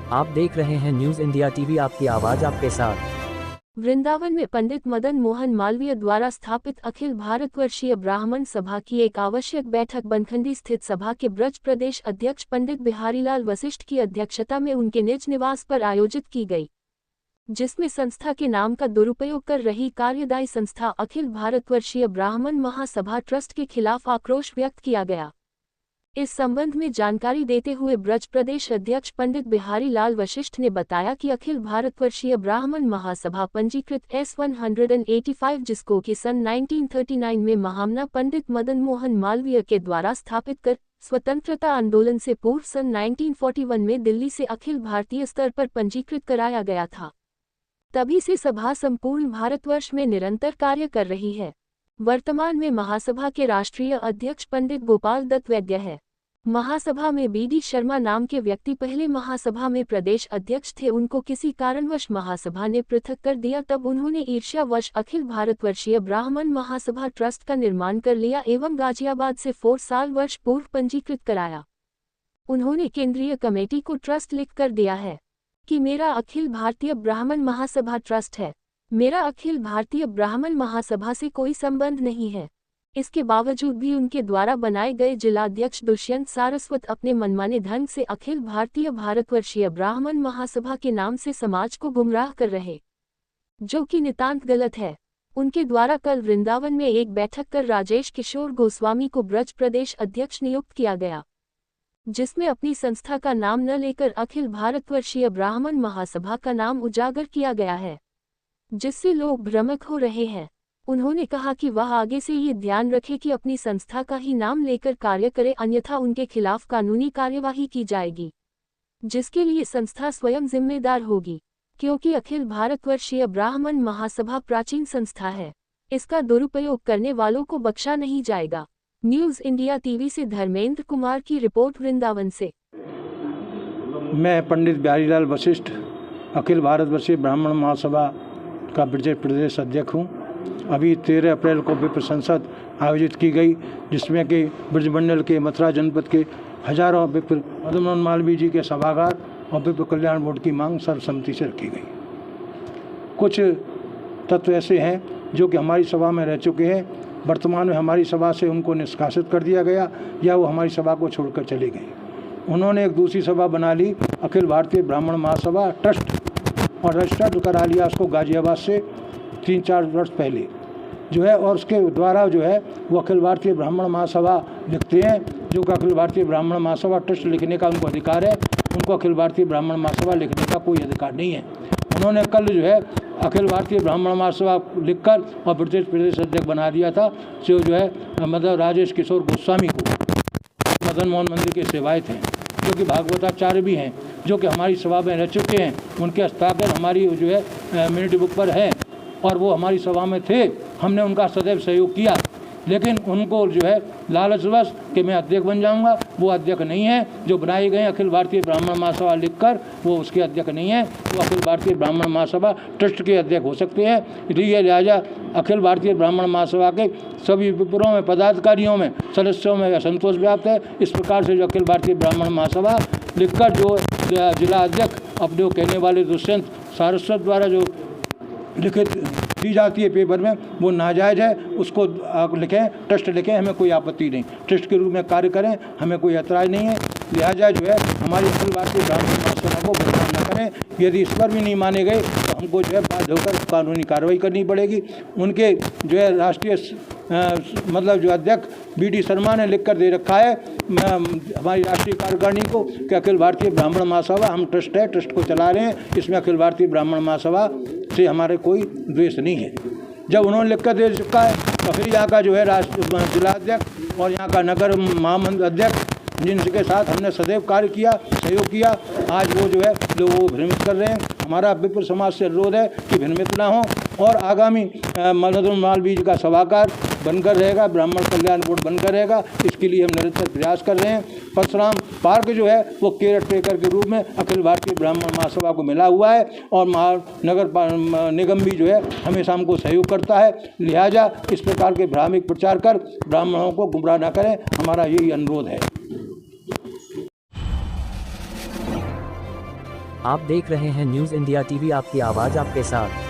आप देख रहे हैं न्यूज इंडिया टीवी, आपकी आवाज आपके साथ। वृंदावन में पंडित मदन मोहन मालवीय द्वारा स्थापित अखिल भारतवर्षीय ब्राह्मण सभा की एक आवश्यक बैठक बनखंडी स्थित सभा के ब्रज प्रदेश अध्यक्ष पंडित बिहारीलाल वशिष्ठ की अध्यक्षता में उनके निज निवास पर आयोजित की गई, जिसमें संस्था के नाम का दुरुपयोग कर रही कार्यदायी संस्था अखिल भारतवर्षीय ब्राह्मण महासभा ट्रस्ट के खिलाफ आक्रोश व्यक्त किया गया। इस संबंध में जानकारी देते हुए ब्रज प्रदेश अध्यक्ष पंडित बिहारीलाल वशिष्ठ ने बताया कि अखिल भारतवर्षीय ब्राह्मण महासभा पंजीकृत S185, जिसको कि सन 1939 में महामना पंडित मदन मोहन मालवीय के द्वारा स्थापित कर स्वतंत्रता आंदोलन से पूर्व सन 1941 में दिल्ली से अखिल भारतीय स्तर पर पंजीकृत कराया गया था। तभी से सभा संपूर्ण भारतवर्ष में निरंतर कार्य कर रही है। वर्तमान में महासभा के राष्ट्रीय अध्यक्ष पंडित गोपाल दत्त वैद्य है। महासभा में BD शर्मा नाम के व्यक्ति पहले महासभा में प्रदेश अध्यक्ष थे। उनको किसी कारणवश महासभा ने पृथक कर दिया, तब उन्होंने ईर्ष्यावश अखिल भारतवर्षीय ब्राह्मण महासभा ट्रस्ट का निर्माण कर लिया एवं गाजियाबाद से 4 साल वर्ष पूर्व पंजीकृत कराया। उन्होंने केंद्रीय कमेटी को ट्रस्ट लिख कर दिया है कि मेरा अखिल भारतीय ब्राह्मण महासभा ट्रस्ट है, मेरा अखिल भारतीय ब्राह्मण महासभा से कोई संबंध नहीं है। इसके बावजूद भी उनके द्वारा बनाए गए जिलाध्यक्ष दुष्यंत सारस्वत अपने मनमाने ढंग से अखिल भारतीय भारतवर्षीय ब्राह्मण महासभा के नाम से समाज को गुमराह कर रहे, जो कि नितांत गलत है। उनके द्वारा कल वृंदावन में एक बैठक कर राजेश किशोर गोस्वामी को ब्रज प्रदेश अध्यक्ष नियुक्त किया गया, जिसमें अपनी संस्था का नाम न लेकर अखिल भारतवर्षीय ब्राह्मण महासभा का नाम उजागर किया गया है, जिससे लोग भ्रमित हो रहे हैं। उन्होंने कहा कि वह आगे से ये ध्यान रखे कि अपनी संस्था का ही नाम लेकर कार्य करे, अन्यथा उनके खिलाफ कानूनी कार्यवाही की जाएगी, जिसके लिए संस्था स्वयं जिम्मेदार होगी, क्योंकि अखिल भारतवर्षीय ब्राह्मण महासभा प्राचीन संस्था है। इसका दुरुपयोग करने वालों को बख्शा नहीं जाएगा। न्यूज इंडिया टीवी से धर्मेंद्र कुमार की रिपोर्ट, वृंदावन से। मैं पंडित बिहारीलाल वशिष्ठ अखिल भारतवर्षीय ब्राह्मण महासभा का ब्रज प्रदेश अध्यक्ष हूँ। अभी 13 अप्रैल को विप्र संसद आयोजित की गई, जिसमें कि ब्रजमंडल के मथुरा जनपद के हजारों विप्र मदन मोहन मालवीय जी के सभागार और विप्र कल्याण बोर्ड की मांग सर्वसम्मति से रखी गई। कुछ तत्व ऐसे हैं जो कि हमारी सभा में रह चुके हैं, वर्तमान में हमारी सभा से उनको निष्कासित कर दिया गया या वो हमारी सभा को छोड़कर चले गए। उन्होंने एक दूसरी सभा बना ली, अखिल भारतीय ब्राह्मण महासभा ट्रस्ट, और रजिस्टर्ड करा लिया उसको गाजियाबाद से 3-4 वर्ष पहले जो है, और उसके द्वारा जो है वो अखिल भारतीय ब्राह्मण महासभा लिखते हैं, जो कि अखिल भारतीय ब्राह्मण महासभा ट्रस्ट लिखने का उनको अधिकार है। उनको अखिल भारतीय ब्राह्मण महासभा लिखने का कोई अधिकार नहीं है। उन्होंने कल जो है अखिल भारतीय ब्राह्मण महासभा लिखकर और ब्रिटिश प्रदेश अध्यक्ष बना दिया था, जो है मतलब राजेश किशोर गोस्वामी को, मदन मोहन मंदिर के सेवायत हैं, जो कि भागवताचार्य भी हैं, जो कि हमारी सभा में रह चुके हैं। उनके हस्ताक्षर हमारी जो है मिनट बुक पर है और वो हमारी सभा में थे। हमने उनका सदैव सहयोग किया, लेकिन उनको जो है लालचवश कि मैं अध्यक्ष बन जाऊंगा, वो अध्यक्ष नहीं है। जो बनाए गए अखिल भारतीय ब्राह्मण महासभा लिखकर वो उसके अध्यक्ष नहीं है, वो अखिल भारतीय ब्राह्मण महासभा ट्रस्ट के अध्यक्ष हो सकते हैं। इसलिए लिहाजा अखिल भारतीय ब्राह्मण महासभा के सभी विप्रों में, पदाधिकारियों में, सदस्यों में असंतोष व्याप्त है। इस प्रकार से जो अखिल भारतीय ब्राह्मण महासभा लिखकर जो जिला अध्यक्ष अपने कहने वाले दुष्यंत सारस्वत द्वारा जो लिखित दी जाती है पेपर में, वो नाजायज़ है। उसको लिखें, ट्रस्ट लिखें, हमें कोई आपत्ति नहीं। ट्रस्ट के रूप में कार्य करें, हमें कोई ऐतराज़ नहीं है। लिहाजा जो है हमारी अखिल भारतीय ब्राह्मण महासभा को बदनाम न करें। यदि इस पर भी नहीं माने गए तो हमको जो है बाध्य होकर कानूनी कार्रवाई करनी पड़ेगी। उनके जो है राष्ट्रीय मतलब जो अध्यक्ष BD शर्मा ने लिख कर दे रखा है हमारी राष्ट्रीय कार्यकारिणी को कि अखिल भारतीय ब्राह्मण महासभा हम ट्रस्ट है, ट्रस्ट को चला रहे हैं, इसमें अखिल भारतीय ब्राह्मण महासभा से हमारे कोई द्वेष नहीं है। जब उन्होंने लिख कर दे चुका है तो फिर यहाँ का जो है जिलाध्यक्ष और यहाँ का नगर महामंडल अध्यक्ष, जिनके साथ हमने सदैव कार्य किया, सहयोग किया, आज वो जो है लोग वो भ्रमित कर रहे हैं। हमारा विप्र समाज से अनुरोध है कि भ्रमित ना हो और आगामी मदन मालवीय का सभागार बनकर रहेगा, ब्राह्मण कल्याण बोर्ड बनकर रहेगा। इसके लिए हम निरंतर प्रयास कर रहे हैं। परशुराम पार्क जो है वो केयर टेकर के रूप में अखिल भारतीय ब्राह्मण महासभा को मिला हुआ है और महानगर निगम भी जो है हमेशा हमको सहयोग करता है। लिहाजा इस प्रकार के भ्रामिक प्रचार कर ब्राह्मणों को गुमराह न करें, हमारा यही अनुरोध है। आप देख रहे हैं न्यूज़ इंडिया टीवी, आपकी आवाज़ आपके साथ।